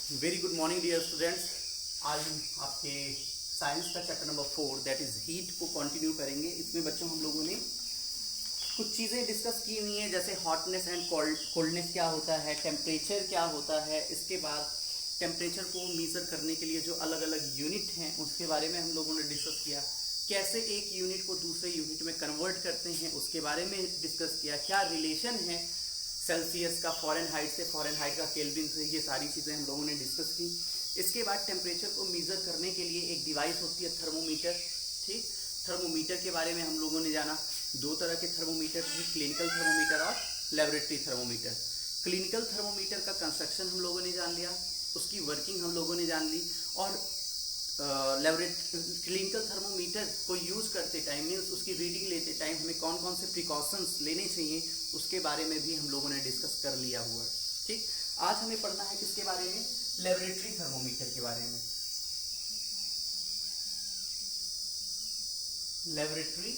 Very good morning dear students. आज हम आपके साइंस का chapter number 4 that is heat को कंटिन्यू करेंगे। इसमें बच्चों हम लोगों ने कुछ चीज़ें डिस्कस की हुई हैं, जैसे हॉटनेस एंड कोल्डनेस क्या होता है, टेम्परेचर क्या होता है, इसके बाद टेम्परेचर को मीज़र करने के लिए जो अलग अलग यूनिट हैं उसके बारे में हम लोगों ने डिस्कस किया। कैसे एक यूनिट को दूसरे यूनिट में कन्वर्ट करते हैं उसके बारे में डिस्कस किया। क्या रिलेशन है सेल्सियस का फ़ारेनहाइट से, फ़ारेनहाइट का केल्विन से, ये सारी चीज़ें हम लोगों ने डिस्कस की। इसके बाद टेम्परेचर को मीज़र करने के लिए एक डिवाइस होती है थर्मोमीटर। ठीक, थर्मोमीटर के बारे में हम लोगों ने जाना। दो तरह के थर्मोमीटर थे, क्लिनिकल थर्मोमीटर और लेबोरेटरी थर्मोमीटर। क्लिनिकल थर्मोमीटर का कंस्ट्रक्शन हम लोगों ने जान लिया, उसकी वर्किंग हम लोगों ने जान ली, और क्लिनिकल थर्मोमीटर को यूज़ करते टाइम मीन्स उसकी रीडिंग लेते टाइम हमें कौन कौन से प्रिकॉशंस लेने चाहिए उसके बारे में भी हम लोगों ने डिस्कस कर लिया हुआ है। ठीक, आज हमें पढ़ना है किसके बारे में? लेबोरेटरी थर्मोमीटर के बारे में। लेबोरेटरी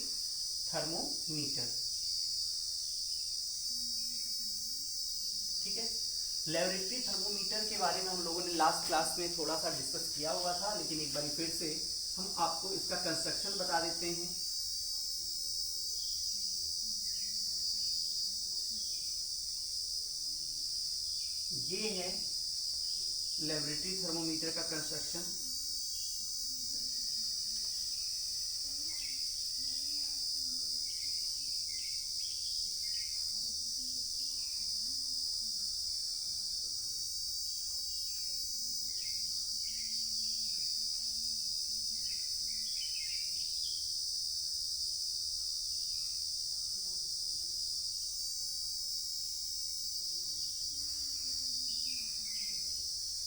थर्मोमीटर, ठीक है। लेबोरेटरी थर्मोमीटर के बारे में हम लोगों ने लास्ट क्लास में थोड़ा सा डिस्कस किया हुआ था, लेकिन एक बार फिर से हम आपको इसका कंस्ट्रक्शन बता देते हैं। ये है लेबोरेटरी थर्मोमीटर का कंस्ट्रक्शन।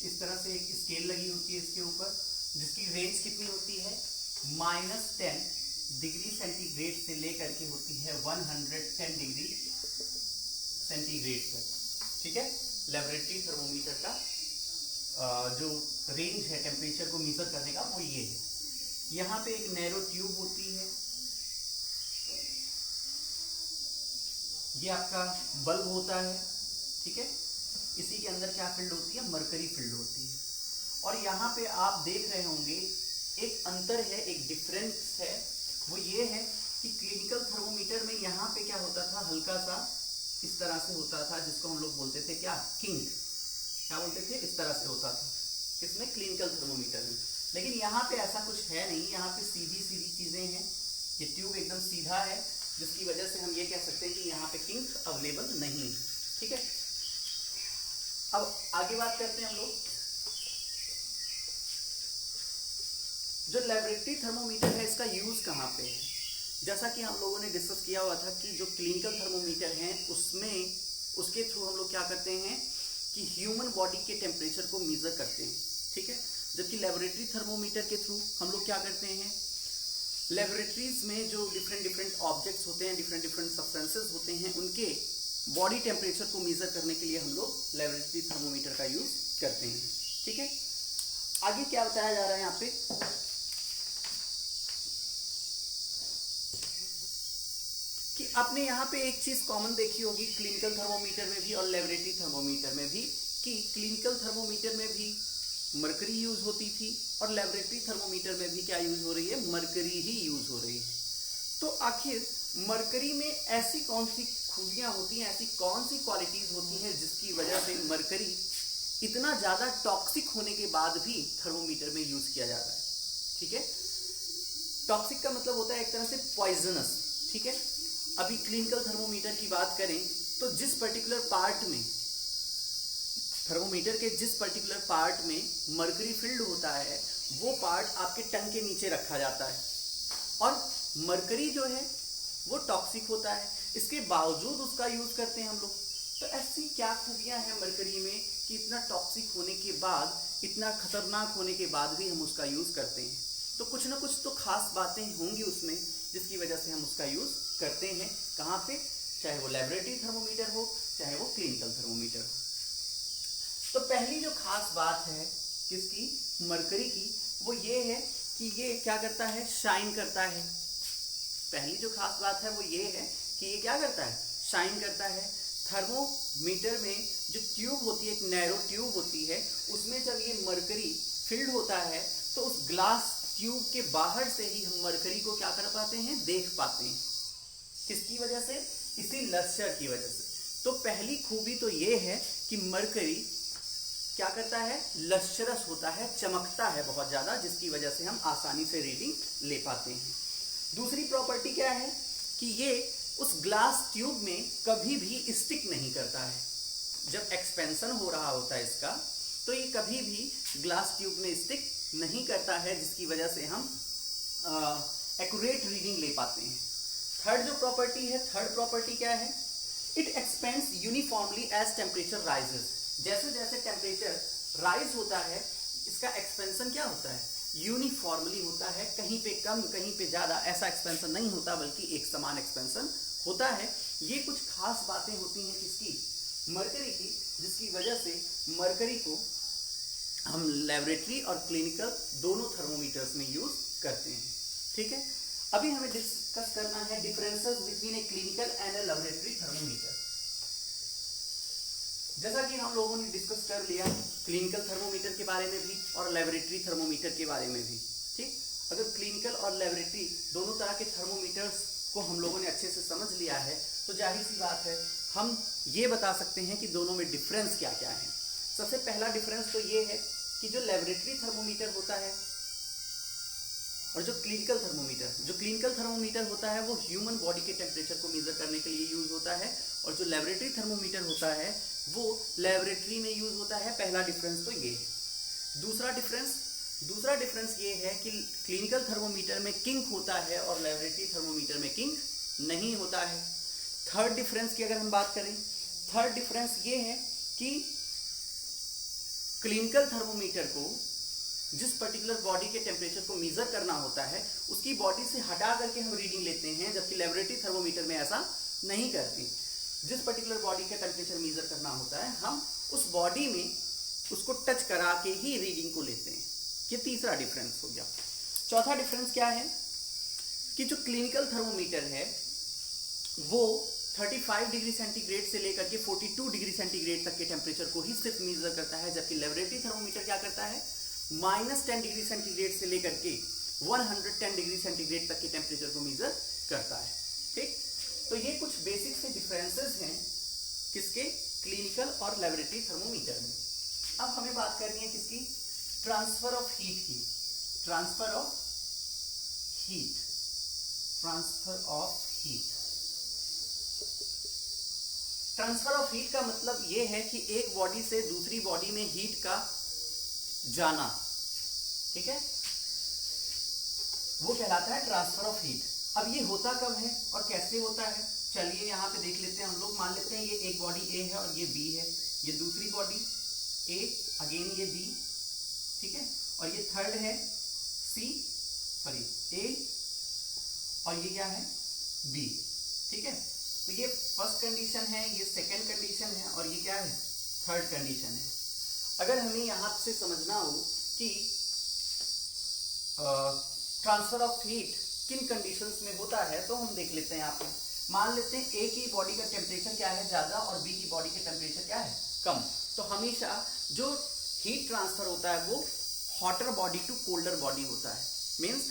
इस तरह से एक स्केल लगी होती है इसके ऊपर, जिसकी रेंज कितनी होती है? -10 डिग्री सेंटीग्रेड से लेकर के होती है 110 डिग्री सेंटीग्रेड तक। ठीक है, लेबोरेटरी थर्मोमीटर का जो रेंज है टेम्परेचर को मीजर करने का वो ये है। यहाँ पे एक नैरो ट्यूब होती है, ये आपका बल्ब होता है। ठीक है, इसी के अंदर क्या फील्ड होती है? मरकरी फील्ड होती है। और यहाँ पे आप देख रहे होंगे एक अंतर है, एक डिफरेंस है, वो ये है कि क्लिनिकल थर्मोमीटर में यहाँ पे क्या होता था, हल्का सा इस तरह से होता था, जिसको हम लोग बोलते थे क्या? किंक। क्या बोलते थे? इस तरह से होता था किसमें? क्लिनिकल थर्मोमीटर में। लेकिन यहाँ पे ऐसा कुछ है नहीं, यहाँ पे सीधी सीधी चीजें हैं, ये ट्यूब एकदम सीधा है, जिसकी वजह से हम ये कह सकते हैं कि यहाँ पे किंक अवेलेबल नहीं है। ठीक है, अब आगे बात करते हैं हम लोग। जो लेबोरेटरी थर्मोमीटर है इसका यूज कहाँ पे है? जैसा कि हम लोगों ने डिस्कस किया हुआ था कि जो क्लिनिकल थर्मोमीटर हैं उसमें उसके थ्रू हम लोग क्या करते हैं कि ह्यूमन बॉडी के टेम्परेचर को मेजर करते हैं। ठीक है, जबकि लेबोरेटरी थर्मोमीटर के थ्रू हम लोग क्या करते हैं, लेबोरेटरीज में जो डिफरेंट डिफरेंट ऑब्जेक्ट्स होते हैं, डिफरेंट डिफरेंट सब्सटेंसेस होते हैं, उनके बॉडी टेम्परेचर को मेजर करने के लिए हम लोग लेबोरेटरी थर्मोमीटर का यूज करते हैं। ठीक है, आगे क्या बताया जा रहा है यहाँ पे कि आपने यहाँ पे एक चीज कॉमन देखी होगी क्लिनिकल थर्मोमीटर में भी और लेबोरेटरी थर्मोमीटर में भी, कि क्लिनिकल थर्मोमीटर में भी मरकरी यूज होती थी और लेबोरेटरी थर्मोमीटर में भी क्या यूज हो रही है? मरकरी ही यूज हो रही है। तो आखिर मरकरी में ऐसी कौन सी खूबियां होती हैं, ऐसी कौन सी क्वालिटीज होती हैं जिसकी वजह से मरकरी इतना ज्यादा टॉक्सिक होने के बाद भी थर्मोमीटर में यूज किया जा रहा है? ठीक है, टॉक्सिक का मतलब होता है एक तरह से पॉइजनस। ठीक है, अभी क्लिनिकल थर्मोमीटर की बात करें तो जिस पर्टिकुलर पार्ट में थर्मोमीटर के जिस पर्टिकुलर पार्ट में मरकरी फिल्ड होता है वो पार्ट आपके टंग के नीचे रखा जाता है, और मरकरी जो है वो टॉक्सिक होता है, इसके बावजूद उसका यूज करते हैं हम लोग। तो ऐसी क्या खूबियां हैं मरकरी में कि इतना टॉक्सिक होने के बाद, इतना खतरनाक होने के बाद भी हम उसका यूज करते हैं? तो कुछ ना कुछ तो खास बातें होंगी उसमें जिसकी वजह से हम उसका यूज करते हैं। कहाँ पे? चाहे वो लेबोरेटरी थर्मोमीटर हो चाहे वो क्लिनिकल थर्मोमीटर हो। तो पहली जो खास बात है किसकी? मरकरी की, वो ये है कि ये क्या करता है? शाइन करता है। पहली जो खास बात है वो ये है कि ये क्या करता है? शाइन करता है। थर्मोमीटर में जो ट्यूब होती है, एक नैरो ट्यूब होती है, उसमें जब ये मरकरी फिल्ड होता है तो उस ग्लास ट्यूब के बाहर से ही हम मरकरी को क्या कर पाते हैं, देख पाते हैं। किसकी वजह से? इसी लस्टर की वजह से। तो पहली खूबी तो ये है कि मरकरी क्या करता है, लस्टरस होता है, चमकता है बहुत ज्यादा, जिसकी वजह से हम आसानी से रीडिंग ले पाते हैं। दूसरी प्रॉपर्टी क्या है कि ये उस ग्लास ट्यूब में कभी भी स्टिक नहीं करता है। जब एक्सपेंशन हो रहा होता है इसका, तो ये कभी भी ग्लास ट्यूब में स्टिक नहीं करता है, जिसकी वजह से हम एक्यूरेट रीडिंग ले पाते हैं। थर्ड जो प्रॉपर्टी है, थर्ड प्रॉपर्टी क्या है, it expands uniformly as temperature rises. जैसे जैसे टेम्परेचर राइज होता है, इसका एक्सपेंशन क्या होता है, यूनिफॉर्मली होता है, कहीं पे कम कहीं पे ज्यादा ऐसा एक्सपेंशन नहीं होता, बल्कि एक समान एक्सपेंशन होता है। ये कुछ खास बातें होती हैं किसकी, मरकरी की, जिसकी वजह से मरकरी को हम लेबोरेटरी और क्लिनिकल दोनों थर्मोमीटर्स में यूज करते हैं। ठीक है, अभी हमें डिस्कस करना है differences between a clinical and a laboratory thermometer. जैसा कि हम लोगों ने डिस्कस कर लिया क्लिनिकल थर्मोमीटर के बारे में भी और लेबोरेटरी थर्मोमीटर के बारे में भी। ठीक, अगर क्लिनिकल और लेबोरेटरी दोनों तरह के थर्मोमीटर्स को हम लोगों ने अच्छे से समझ लिया है, तो जाहिर सी बात है हम ये बता सकते हैं कि दोनों में डिफरेंस क्या क्या है। सबसे पहला डिफरेंस तो ये है कि जो लेबोरेटरी थर्मोमीटर होता है और जो क्लिनिकल थर्मोमीटर होता है वो ह्यूमन बॉडी के टेम्परेचर को मेजर करने के लिए यूज होता है, और जो लेबोरेटरी थर्मोमीटर होता है वो लेबोरेटरी में यूज होता है। पहला डिफरेंस तो ये है। दूसरा डिफरेंस ये है कि क्लिनिकल थर्मोमीटर में किंक होता है और लेबोरेटरी थर्मोमीटर में किंक नहीं होता है। थर्ड डिफरेंस की अगर हम बात करें, थर्ड डिफरेंस ये है कि क्लिनिकल थर्मोमीटर को जिस पर्टिकुलर बॉडी के टेम्परेचर को मेजर करना होता है उसकी बॉडी से हटा करके हम रीडिंग लेते हैं, जबकि लेबोरेटरी थर्मोमीटर में ऐसा नहीं करती। जिस पर्टिकुलर बॉडी का टेम्परेचर मेजर करना होता है हम उस बॉडी में उसको टच करा के ही रीडिंग को लेते हैं। ये तीसरा डिफरेंस हो गया। चौथा डिफरेंस क्या है कि जो क्लिनिकल थर्मोमीटर है वो 35 डिग्री सेंटीग्रेड से लेकर के 42 डिग्री सेंटीग्रेड तक के टेम्परेचर को ही सिर्फ मेजर करता है, जबकि लेबोरेटरी थर्मोमीटर क्या करता है, -10 डिग्री सेंटीग्रेड से लेकर के 110 डिग्री सेंटीग्रेड तक के टेम्परेचर को मेजर करता है। ठीक, तो ये कुछ बेसिक से डिफरेंसेस हैं किसके, क्लिनिकल और लेबोरेटरी थर्मोमीटर में। अब हमें बात करनी है किसकी, ट्रांसफर ऑफ हीट की। ट्रांसफर ऑफ हीट का मतलब यह है कि एक बॉडी से दूसरी बॉडी में हीट का जाना, ठीक है, वो कहलाता है ट्रांसफर ऑफ हीट। अब ये होता कब है और कैसे होता है, चलिए यहाँ पे देख लेते हैं हम लोग। मान लेते हैं ये एक बॉडी ए है और ये बी है, ये दूसरी बॉडी ए, अगेन ये बी, ठीक है, और ये थर्ड है ए, और ये क्या है, बी। ठीक है, तो ये फर्स्ट कंडीशन है, ये सेकंड कंडीशन है, और ये क्या है, थर्ड कंडीशन है। अगर हमें यहाँ से समझना हो कि ट्रांसफर ऑफ हीट किन कंडीशंस में होता है, तो हम देख लेते हैं यहाँ पे। मान लेते हैं ए की बॉडी का टेम्परेचर क्या है, ज्यादा, और बी की बॉडी का टेम्परेचर क्या है, कम। तो हमेशा जो हीट ट्रांसफर होता है वो hotter body to colder body होता है। मीन्स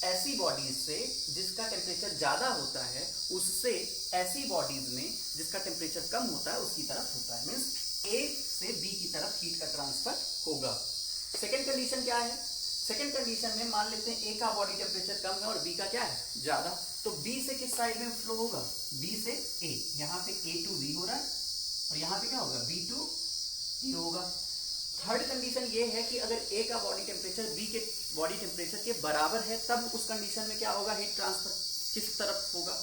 ऐसी बॉडीज से जिसका टेम्परेचर ज्यादा होता है उससे ऐसी बॉडीज में जिसका टेम्परेचर कम होता है उसकी तरफ होता है। मीन्स ए से बी की तरफ हीट का ट्रांसफर होगा। सेकेंड कंडीशन क्या है, सेकेंड कंडीशन में मान लेते हैं ए का बॉडी टेम्परेचर कम है और बी का क्या है, ज्यादा। तो बी से किस साइड में फ्लो होगा, बी से ए। यहाँ पे ए टू बी हो रहा है और यहाँ पे क्या होगा, बी टू ए होगा। थर्ड कंडीशन ये है कि अगर ए का बॉडी टेम्परेचर बी के बॉडी टेम्परेचर के बराबर है, तब उस कंडीशन में क्या होगा, हीट ट्रांसफर किस तरफ होगा,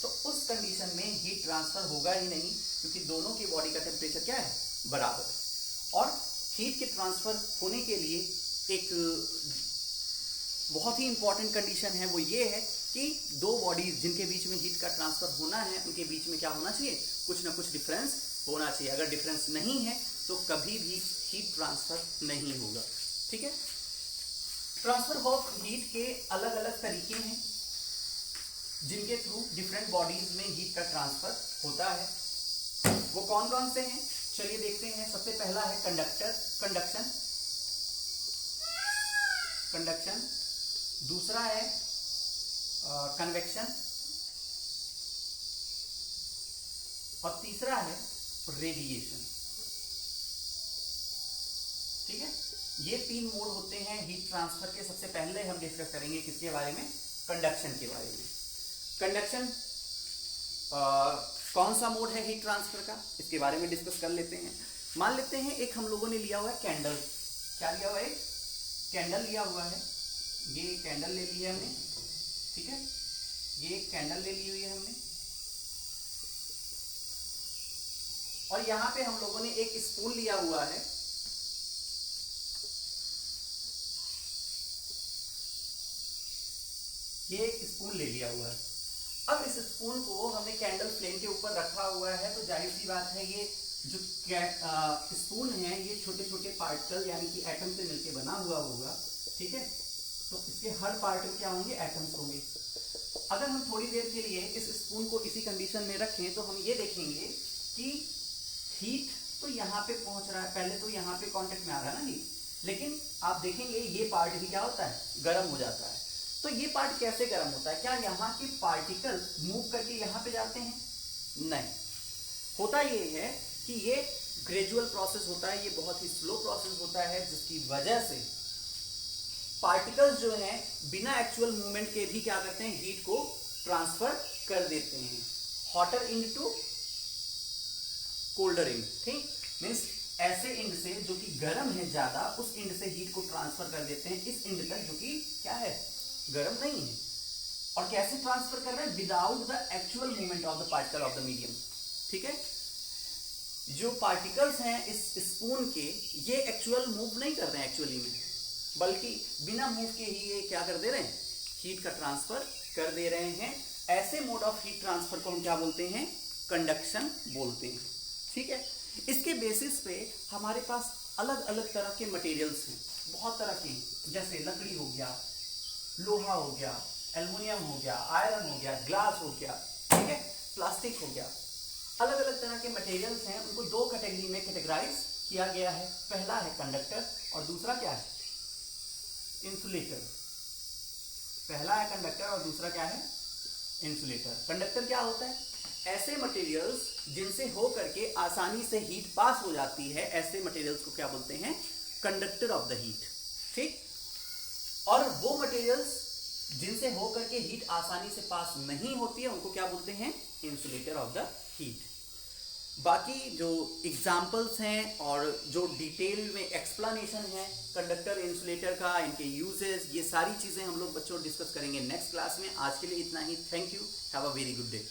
तो उस कंडीशन में हीट ट्रांसफर होगा ही नहीं, क्योंकि दोनों की बॉडी का टेम्परेचर क्या है, बराबर है। और हीट के ट्रांसफर होने के लिए एक बहुत ही इंपॉर्टेंट कंडीशन है, वो ये है कि दो बॉडीज जिनके बीच में हीट का ट्रांसफर होना है उनके बीच में क्या होना चाहिए, कुछ ना कुछ डिफरेंस होना चाहिए। अगर डिफरेंस नहीं है तो कभी भी हीट ट्रांसफर नहीं होगा। ठीक है, ट्रांसफर ऑफ हीट के अलग अलग तरीके हैं जिनके थ्रू डिफरेंट बॉडीज में हीट का ट्रांसफर होता है। वो कौन कौन से हैं, चलिए देखते हैं। सबसे पहला है कंडक्शन, दूसरा है कन्वेक्शन, और तीसरा है रेडिएशन। ठीक है, ये 3 मोड होते हैं हीट ट्रांसफर के। सबसे पहले हम डिस्कस करेंगे किसके बारे में, कंडक्शन के बारे में। कंडक्शन कौन सा मोड है हीट ट्रांसफर का, इसके बारे में डिस्कस कर लेते हैं। मान लेते हैं एक हम लोगों ने लिया हुआ है कैंडल, क्या लिया हुआ है, कैंडल लिया हुआ है। ये कैंडल ले ली है हमने, ठीक है, ये एक कैंडल ले ली हुई है हमने, और यहां पे हम लोगों ने एक स्पून लिया हुआ है। ये एक स्पून ले लिया हुआ है। अब इस स्पून को हमने कैंडल फ्लेम के ऊपर रखा हुआ है, तो जाहिर सी बात है ये जो स्पून है ये छोटे छोटे पार्टिकल यानी कि एटम से मिलकर बना हुआ होगा। ठीक है, तो इसके हर पार्ट में क्या होंगे, एटम्स होंगे। अगर हम थोड़ी देर के लिए इस स्पून को इसी कंडीशन में रखें तो हम ये देखेंगे कि हीट तो यहाँ पे पहुंच रहा है, पहले तो यहाँ पे कांटेक्ट में आ रहा है ना हीट, लेकिन आप देखेंगे ये पार्ट भी क्या होता है, गर्म हो जाता है। तो ये पार्ट कैसे गर्म होता है, क्या यहाँ के पार्टिकल मूव करके यहाँ पे जाते हैं, नहीं, होता ये है कि ये ग्रेजुअल प्रोसेस होता है, ये बहुत ही स्लो प्रोसेस होता है, जिसकी वजह से पार्टिकल्स जो हैं बिना एक्चुअल मूवमेंट के भी क्या करते हैं, हीट को ट्रांसफर कर देते हैं, hotter end to colder end. ठीक, मीन्स ऐसे इंड से जो कि गर्म है ज्यादा, उस इंड से हीट को ट्रांसफर कर देते हैं इस इंड तक जो कि क्या है, गर्म नहीं है। और कैसे ट्रांसफर कर रहे हैं, without the actual movement of the particle of the medium. ठीक है, जो पार्टिकल्स हैं इस स्पून के, ये एक्चुअल मूव नहीं कर रहे हैं एक्चुअली में, बल्कि बिना मूव के ही ये क्या कर दे रहे हैं, हीट का ट्रांसफर कर दे रहे हैं। ऐसे मोड ऑफ हीट ट्रांसफर को हम क्या बोलते हैं, कंडक्शन बोलते हैं। ठीक है, इसके बेसिस पे हमारे पास अलग अलग तरह के मटेरियल्स हैं, बहुत तरह के, जैसे लकड़ी हो गया, लोहा हो गया, एल्युमिनियम हो गया, आयरन हो गया, ग्लास हो गया, ठीक है, प्लास्टिक हो गया। अलग अलग तरह के मटेरियल्स हैं, उनको 2 कैटेगरी में कैटेगराइज किया गया है। पहला है कंडक्टर और दूसरा क्या है, इंसुलेटर। पहला है कंडक्टर और दूसरा क्या है, इंसुलेटर। कंडक्टर क्या होता है, ऐसे मटेरियल्स जिनसे हो करके आसानी से हीट पास हो जाती है, ऐसे मटेरियल्स को क्या बोलते हैं, कंडक्टर ऑफ द हीट। ठीक, और वो मटेरियल्स जिनसे हो करके हीट आसानी से पास नहीं होती है, उनको क्या बोलते हैं, इंसुलेटर ऑफ द हीट। बाकी जो एग्जाम्पल्स हैं और जो डिटेल में एक्सप्लेनेशन है कंडक्टर इंसुलेटर का, इनके यूजेस, ये सारी चीजें हम लोग बच्चों डिस्कस करेंगे नेक्स्ट क्लास में। आज के लिए इतना ही, thank you, have a very good day.